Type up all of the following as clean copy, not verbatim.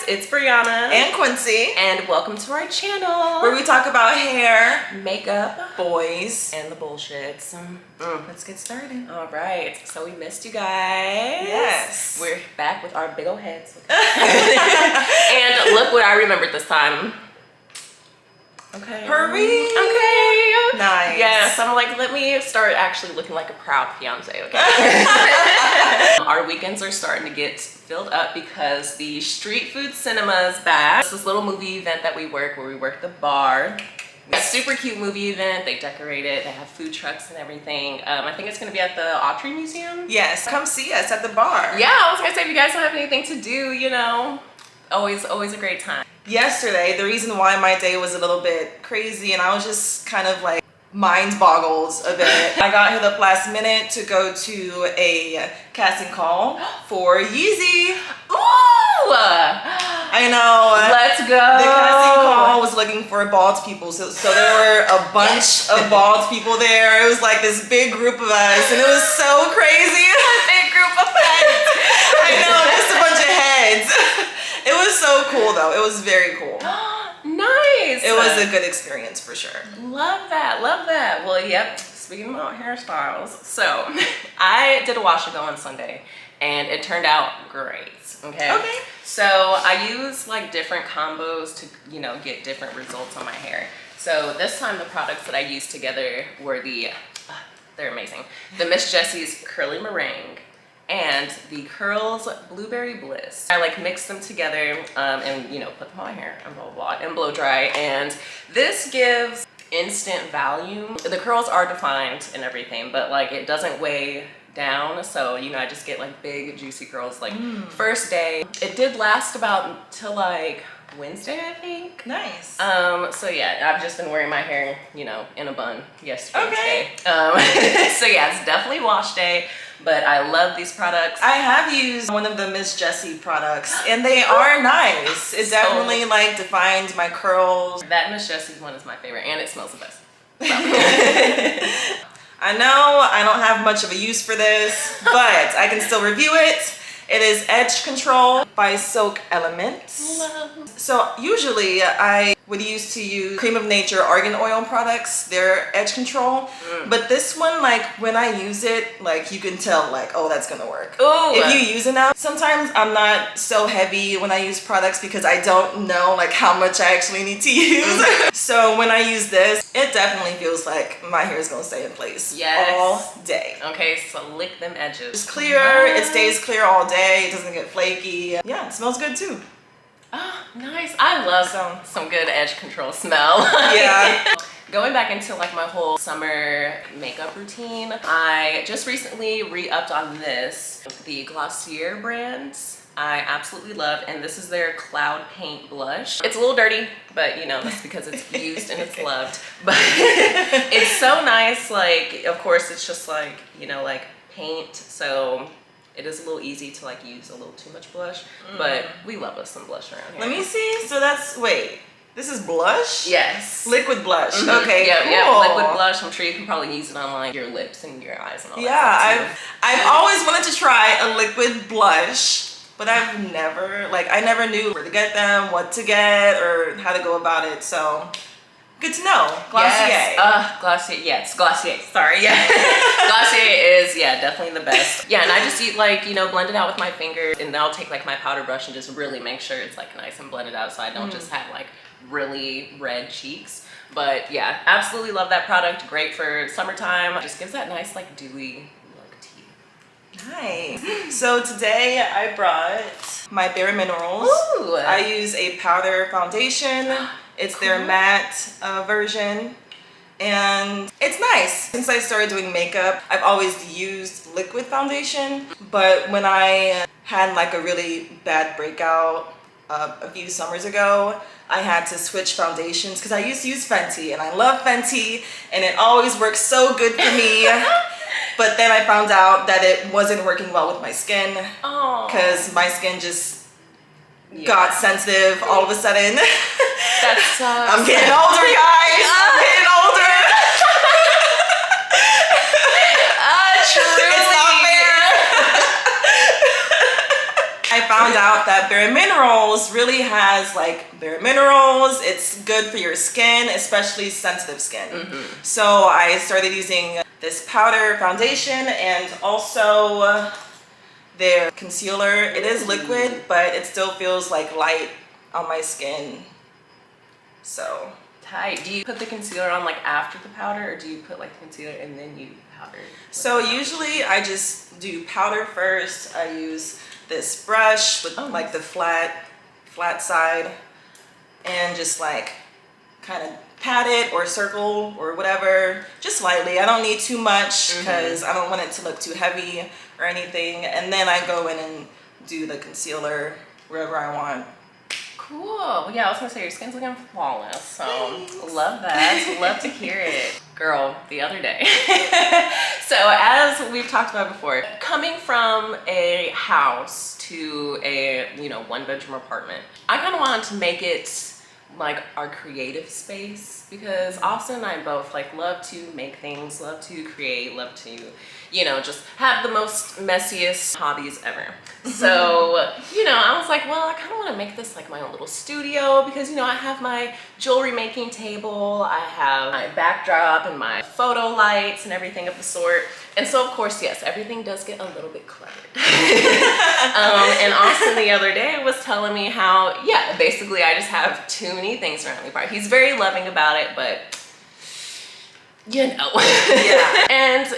it's Brianna and Quincy, and welcome to our channel where we talk about hair, makeup, boys, and the bullshit. Let's get started. All right, so we missed you guys. Yes, we're back with our big old heads. And look what I remembered this time. Okay. Hurry. Okay. Nice. Yes, I'm like, let me start actually looking like a proud fiance, okay? Our weekends are starting to get filled up because the street food cinema is back. It's this little movie event that we work where we work the bar. It's a super cute movie event. They decorate it. They have food trucks and everything. I think it's going to be at the Autry Museum. Yes, come see us at the bar. Yeah, I was going to say, if you guys don't have anything to do, you know, always a great time. Yesterday, the reason why my day was a little bit crazy and I was just kind of like mind boggled a bit. I got hit up last minute to go to a casting call for Yeezy. Ooh! I know. Let's go. The casting call was looking for bald people. So there were a bunch of bald people there. It was like this big group of us and it was so crazy. A big group of heads. I know, just a bunch of heads. It was so cool though. It was very cool. Nice. It was a good experience for sure. Love that, love that. Well, yep, speaking about hairstyles. So I did a wash and go on Sunday and it turned out great, okay? Okay. So I use like different combos to, you know, get different results on my hair. So this time the products that I used together were they're amazing. The Miss Jessie's Curly Meringue and the Curls Blueberry Bliss. I like mix them together and, you know, put them on my hair and blah, blah, blah, and blow dry. And this gives instant volume. The curls are defined and everything, but like it doesn't weigh down. So, you know, I just get like big juicy curls like first day. It did last about till like Wednesday, I think. Nice. So yeah, I've just been wearing my hair, you know, in a bun yesterday. Okay. So yeah, it's definitely wash day, but I love these products. I have used one of the Miss Jessie products and they are nice. It definitely like defined my curls. That Miss Jessie's one is my favorite and it smells the best. So. I know I don't have much of a use for this, but I can still review it. It is Edge Control by Silk Elements. Love. So usually I would used to use Cream of Nature Argan Oil products, their Edge Control. But this one, like when I use it, like you can tell like, oh, that's gonna work. Ooh. If you use enough, sometimes I'm not so heavy when I use products because I don't know like how much I actually need to use. So when I use this, it definitely feels like my hair is gonna stay in place all day. Okay, so lick them edges. It's clear, it stays clear all day, it doesn't get flaky. Yeah, it smells good too. Oh, nice. I love some good edge control smell. Yeah. Going back into like my whole summer makeup routine, I just recently re-upped on this, the Glossier brand. I absolutely love, and this is their Cloud Paint blush. It's a little dirty, but you know, that's because it's used and it's loved. But it's so nice, like, of course, it's just like, you know, like paint, so it is a little easy to like use a little too much blush, but we love us some blush around here. Let me see. So that's, wait, this is blush? Yes. Liquid blush. Okay, yeah, cool. Yeah, liquid blush. I'm sure you can probably use it on like your lips and your eyes and all Yeah, that stuff too. I've always wanted to try a liquid blush, but I've never, like, I never knew where to get them, what to get, or how to go about it. So good to know. Glossier. Yes. Glossier. Yes, Glossier. Sorry. Yeah. Glossier is, yeah, definitely the best. Yeah, and I just like, you know, blend it out with my finger, and then I'll take like my powder brush and just really make sure it's like nice and blended out so I don't just have like really red cheeks. But yeah, absolutely love that product. Great for summertime. Just gives that nice like dewy look to you. Nice. So today I brought my Bare Minerals. Ooh. I use a powder foundation. It's their matte version. And it's nice. Since I started doing makeup, I've always used liquid foundation. But when I had like a really bad breakout a few summers ago, I had to switch foundations because I used to use Fenty and I love Fenty and it always works so good for me. But then I found out that it wasn't working well with my skin because my skin just got sensitive all of a sudden. That sucks. I'm getting older, guys. I'm getting older. Truly. It's not fair. I found out that Bare Minerals really has like bare minerals. It's good for your skin, especially sensitive skin. So I started using this powder foundation and also their concealer. It is liquid, but it still feels like light on my skin. So tight. Do you put the concealer on like after the powder, or do you put like the concealer and then you powder? So usually I just do powder first. I use this brush with like the flat side and just like kind of pat it or circle or whatever, just lightly. I don't need too much because I don't want it to look too heavy or anything. And then I go in and do the concealer wherever I want. Cool. Yeah, I was gonna say your skin's looking flawless, so Thanks. love that. Love to hear it. Girl, the other day. So as we've talked about before, coming from a house to a, you know, 1-bedroom apartment, I kind of wanted to make it like our creative space, because Austin and I both like love to make things, love to create, love to, you know, just have the most messiest hobbies ever. So, you know, I was like, well, I kind of want to make this like my own little studio, because, you know, I have my jewelry making table, I have my backdrop and my photo lights and everything of the sort. And so, of course, yes, everything does get a little bit cluttered. And Austin the other day was telling me how, yeah, basically I just have too many things around me. He's very loving about it, but you know. Yeah. And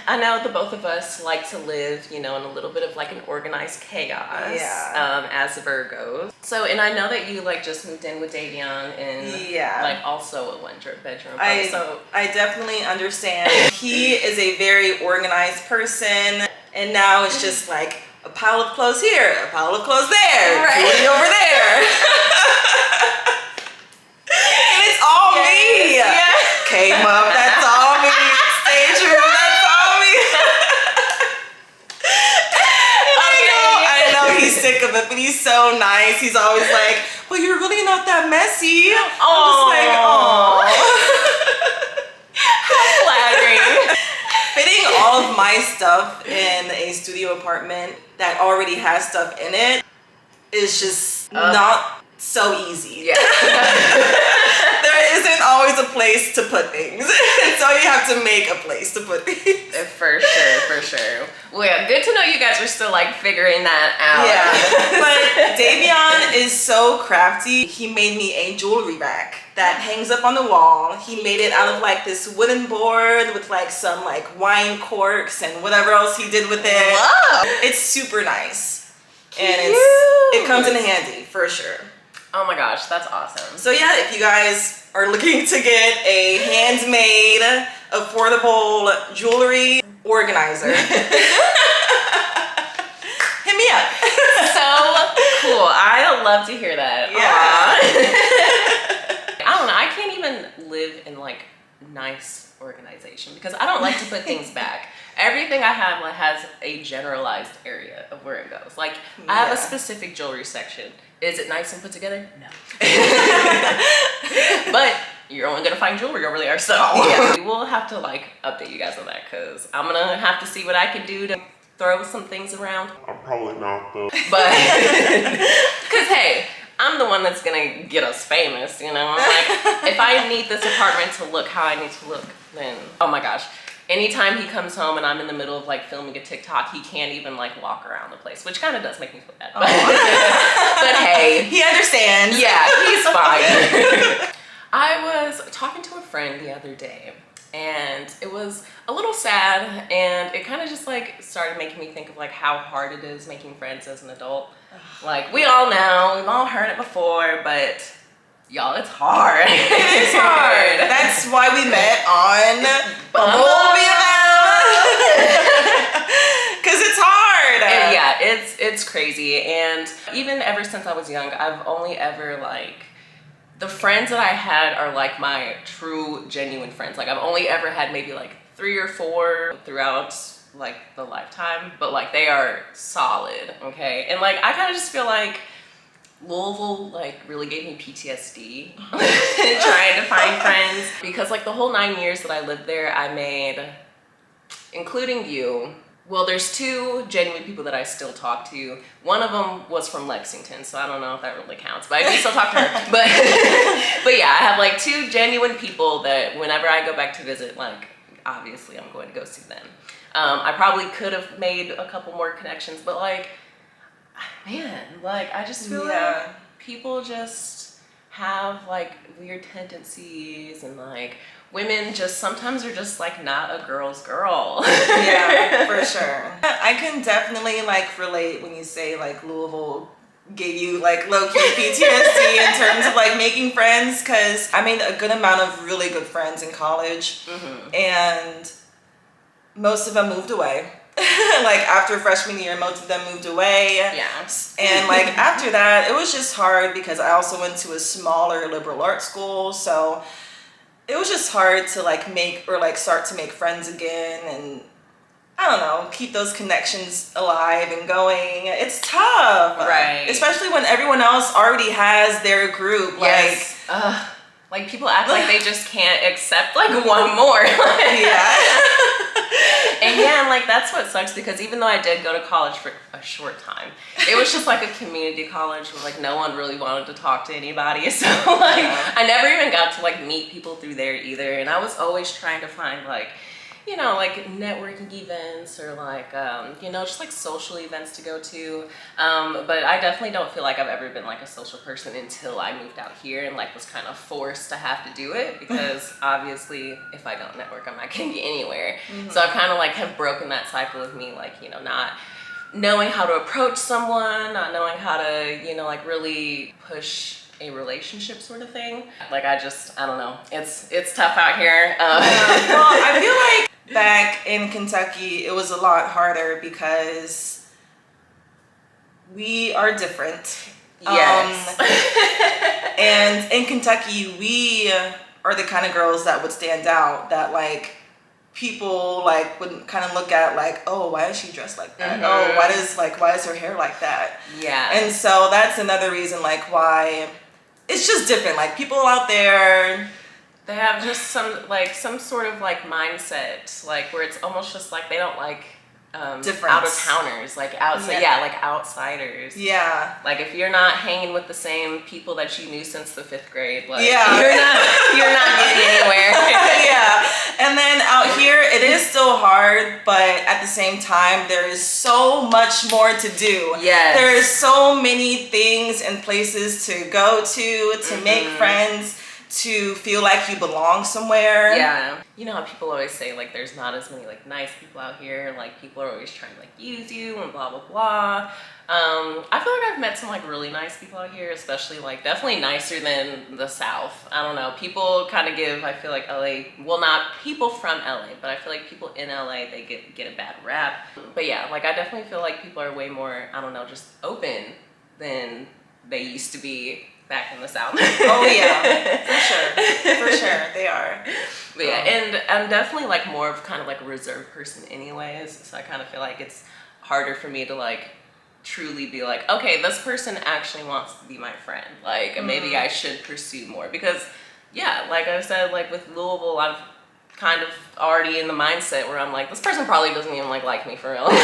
I know the both of us like to live, you know, in a little bit of like an organized chaos. Yeah. As Virgos. So, and I know that you like just moved in with Davion and like also a 1-bedroom. I definitely understand. He is a very organized person, and now it's just like a pile of clothes here, a pile of clothes there, jewelry over there. And it's all me. Yeah. Came up, that's all me. Stage room, that's all me. I know he's sick of it, but he's so nice. He's always like, well, you're really not that messy. I'm just like, oh. How flattering. Fitting all of my stuff in a studio apartment that already has stuff in it is just not so easy. Yeah. There isn't always a place to put things. So you have to make a place to put things. For sure, for sure. Well, yeah, good to know you guys are still like figuring that out. Yeah. But Davion is so crafty. He made me a jewelry rack that hangs up on the wall. He made it out of like this wooden board with like some like wine corks and whatever else he did with it. Wow. It's super nice. Cute. And it comes in handy for sure. Oh my gosh, that's awesome. So yeah, if you guys are looking to get a handmade, affordable jewelry organizer, hit me up. So cool. I love to hear that. Yeah. I don't know. I can't even live in like nice organization because I don't like to put things back. Everything I have like, has a generalized area of where it goes. Like I have a specific jewelry section. Is it nice and put together? No. But you're only gonna find jewelry over there, so yeah. We will have to like update you guys on that because I'm gonna have to see what I can do to throw some things around. I'm probably not though. But because hey, I'm the one that's gonna get us famous, you know? Like if I need this apartment to look how I need to look, then oh my gosh. Anytime he comes home and I'm in the middle of like filming a TikTok, he can't even like walk around the place, which kind of does make me feel bad. But, but hey, he understands. Yeah, he's fine. I was talking to a friend the other day and it was a little sad and it kind of just like started making me think of like how hard it is making friends as an adult. Like we all know, we've all heard it before, but y'all, it's hard. It is hard. That's why we met on Bumble. Because it's hard. And yeah, it's crazy. And even ever since I was young, I've only ever like, the friends that I had are like my true, genuine friends. Like I've only ever had maybe like 3 or 4 throughout like the lifetime, but like they are solid, okay? And like, I kind of just feel like Louisville like really gave me PTSD trying to find friends because like the whole 9 years that I lived there, I made, including you, Well, there's two genuine people that I still talk to. One of them was from Lexington, so I don't know if that really counts, but I do still talk to her. But yeah, I have like two genuine people that whenever I go back to visit, like obviously I'm going to go see them. I probably could have made a couple more connections, but like, man, like I just feel like people just have like weird tendencies, and like women just sometimes are just like not a girl's girl. Yeah, for sure. I can definitely like relate when you say like Louisville gave you like low-key PTSD in terms of like making friends, because I made a good amount of really good friends in college, and most of them moved away. Like after freshman year, most of them moved away. Yeah. And like after that, it was just hard because I also went to a smaller liberal arts school, so it was just hard to like make or like start to make friends again, and I don't know, keep those connections alive and going. It's tough, right? Especially when everyone else already has their group. Yes. Like people act like they just can't accept like one more. Yeah. And yeah, and like that's what sucks, because even though I did go to college for a short time, it was just like a community college where like no one really wanted to talk to anybody. So like I never even got to like meet people through there either. And I was always trying to find like, you know, like networking events or like, you know, just like social events to go to. But I definitely don't feel like I've ever been like a social person until I moved out here and like was kind of forced to have to do it, because obviously if I don't network, I'm not gonna get anywhere. So I kind of like have broken that cycle of me, like, you know, not knowing how to approach someone, not knowing how to, you know, like really push a relationship sort of thing. Like I don't know. It's tough out here. Well, I feel like back in Kentucky, it was a lot harder because we are different. Yes. And in Kentucky, we are the kind of girls that would stand out, that like people like would kind of look at like, oh, why is she dressed like that? Oh, why is her hair like that? Yeah. And so that's another reason like why it's just different. Like people out there, they have just some sort of like mindset, like where it's almost just like they don't like out of towners, like outside, like outsiders. Yeah. Like if you're not hanging with the same people that you knew since the 5th grade, like you're not getting anywhere. Yeah. And then out here, it is still hard, but at the same time, there is so much more to do. Yes. There is so many things and places to go to make friends, to feel like you belong somewhere. Yeah. You know how people always say like there's not as many like nice people out here, like people are always trying to like use you and blah blah blah. I feel like I've met some like really nice people out here, especially like definitely nicer than the South. I don't know, people kind of give, I feel like LA, well not people from LA, but I feel like people in LA, they get a bad rap. But yeah, like I definitely feel like people are way more, I don't know, just open than they used to be back in the South. Oh yeah, for sure, they are. But yeah, and I'm definitely like more of kind of like a reserved person anyways, so I kind of feel like it's harder for me to like truly be like, okay, this person actually wants to be my friend, like maybe I should pursue more, because yeah, like I said, like with Louisville, I've kind of already in the mindset where I'm like, this person probably doesn't even like me for real. And I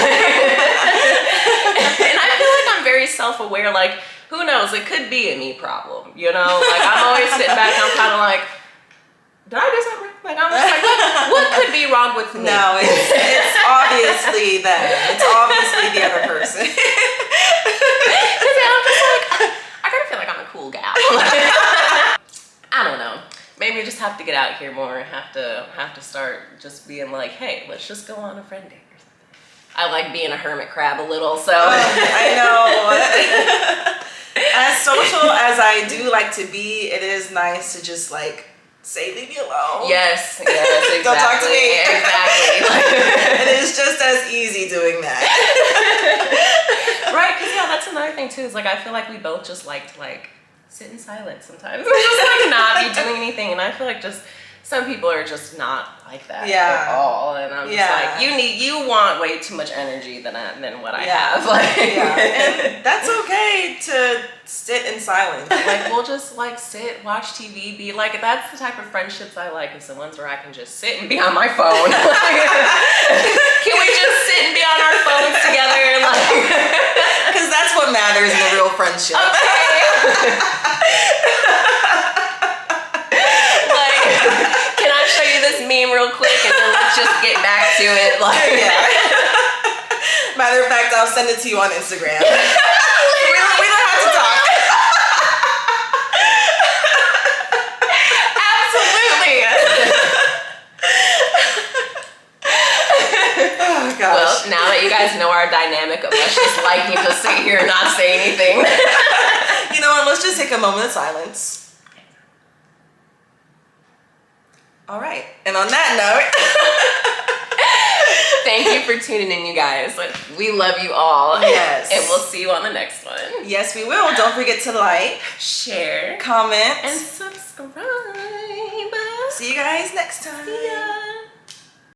feel like I'm very self-aware, like who knows, it could be a me problem, you know? Like I'm always sitting back and I'm kind of like, did I do something? Like I'm just like, what could be wrong with me? No, it's obviously them. It's obviously the other person. Because I'm just like, I kind of feel like I'm a cool gal. I don't know. Maybe I just have to get out here more. Have to start just being like, hey, let's just go on a friend date or something. I like being a hermit crab a little, so. I know. As social as I do like to be, it is nice to just like say, leave me alone. Yes, exactly. Don't talk to me. Exactly. It is just as easy doing that. Right, because yeah, that's another thing too, is like I feel like we both just like to like sit in silence sometimes. Just like not be doing anything, and I feel like just some people are just not like that Yeah. at all, and I'm just Yeah. like, you want way too much energy than what I Yeah. have. Like, And that's okay to sit in silence. like, we'll just like sit, watch TV, be like, that's the type of friendships I like, is the ones where I can just sit and be on my phone. Can we just sit and be on our phones together? Like, Because that's what matters in a real friendship. Like, can I show you this meme real quick and then let's just get back to it? Like, Yeah. Matter of fact, I'll send it to you on Instagram. we don't have to talk. Absolutely. Oh gosh. Well, now that you guys know our dynamic of us just liking to sit here and not say anything. You know what? Let's just take a moment of silence. All right. And on that note, thank you for tuning in, you guys. We love you all. Yes. And we'll see you on the next one. yes, we will. Don't forget to like, Share, comment, and subscribe. see you guys next time. See ya.